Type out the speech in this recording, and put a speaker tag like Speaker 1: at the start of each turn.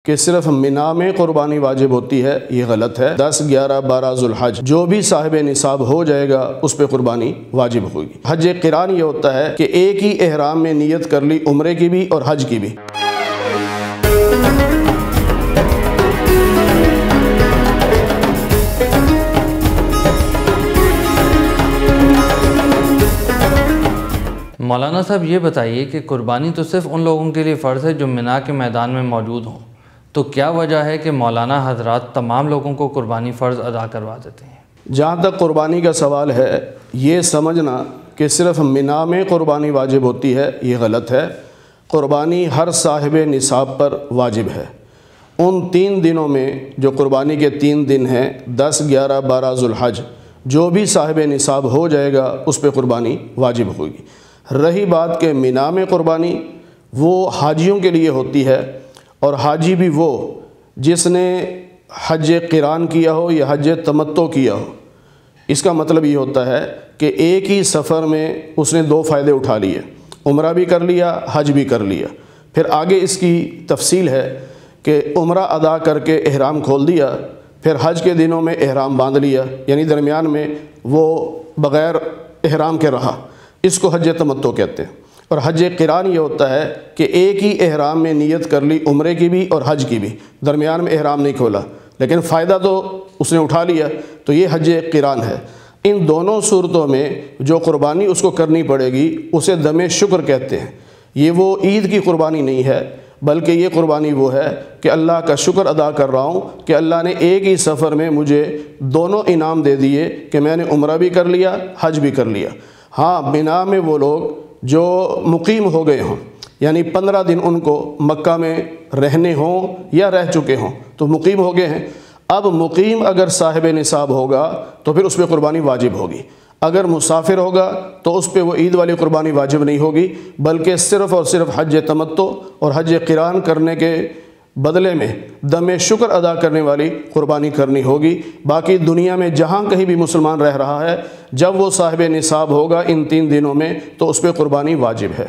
Speaker 1: کہ صرف منا میں قربانی واجب ہوتی ہے، یہ غلط ہے۔ 10، 11، 12 ذوالحج جو بھی صاحب نصاب ہو جائے گا اس پہ قربانی واجب ہوگی۔ حج قران یہ ہوتا ہے کہ ایک ہی احرام میں نیت کر لی عمرے کی بھی اور حج کی بھی۔
Speaker 2: مولانا صاحب یہ بتائیے کہ قربانی تو صرف ان لوگوں کے لیے فرض ہے جو منا کے میدان میں موجود ہوں، تو کیا وجہ ہے کہ مولانا حضرات تمام لوگوں کو قربانی فرض ادا کروا دیتے ہیں؟
Speaker 1: جہاں تک قربانی کا سوال ہے، یہ سمجھنا کہ صرف منا میں قربانی واجب ہوتی ہے، یہ غلط ہے۔ قربانی ہر صاحب نصاب پر واجب ہے۔ ان 3 دنوں میں جو قربانی کے 3 دن ہیں، 10، 11، 12 ذوالحج، جو بھی صاحب نصاب ہو جائے گا اس پہ قربانی واجب ہوگی۔ رہی بات کہ منا میں قربانی، وہ حاجیوں کے لیے ہوتی ہے، اور حاجی بھی وہ جس نے حج قران کیا ہو یا حج تمتع کیا ہو۔ اس کا مطلب یہ ہوتا ہے کہ ایک ہی سفر میں اس نے 2 فائدے اٹھا لیے، عمرہ بھی کر لیا، حج بھی کر لیا۔ پھر آگے اس کی تفصیل ہے کہ عمرہ ادا کر کے احرام کھول دیا، پھر حج کے دنوں میں احرام باندھ لیا، یعنی درمیان میں وہ بغیر احرام کے رہا، اس کو حج تمتع کہتے ہیں۔ اور حج قران یہ ہوتا ہے کہ ایک ہی احرام میں نیت کر لی عمرے کی بھی اور حج کی بھی، درمیان میں احرام نہیں کھولا، لیکن فائدہ تو اس نے اٹھا لیا، تو یہ حج قران ہے۔ ان دونوں صورتوں میں جو قربانی اس کو کرنی پڑے گی اسے دم شکر کہتے ہیں۔ یہ وہ عید کی قربانی نہیں ہے، بلکہ یہ قربانی وہ ہے کہ اللہ کا شکر ادا کر رہا ہوں کہ اللہ نے ایک ہی سفر میں مجھے دونوں انعام دے دیے کہ میں نے عمرہ بھی کر لیا، حج بھی کر لیا۔ ہاں، منا میں وہ لوگ جو مقیم ہو گئے ہوں، یعنی 15 دن ان کو مکہ میں رہنے ہوں یا رہ چکے ہوں تو مقیم ہو گئے ہیں۔ اب مقیم اگر صاحب نصاب ہوگا تو پھر اس پہ قربانی واجب ہوگی۔ اگر مسافر ہوگا تو اس پہ وہ عید والی قربانی واجب نہیں ہوگی، بلکہ صرف اور صرف حج تمتع اور حج قران کرنے کے بدلے میں دم شکر ادا کرنے والی قربانی کرنی ہوگی۔ باقی دنیا میں جہاں کہیں بھی مسلمان رہ رہا ہے، جب وہ صاحب نصاب ہوگا ان 3 دنوں میں تو اس پہ قربانی واجب ہے۔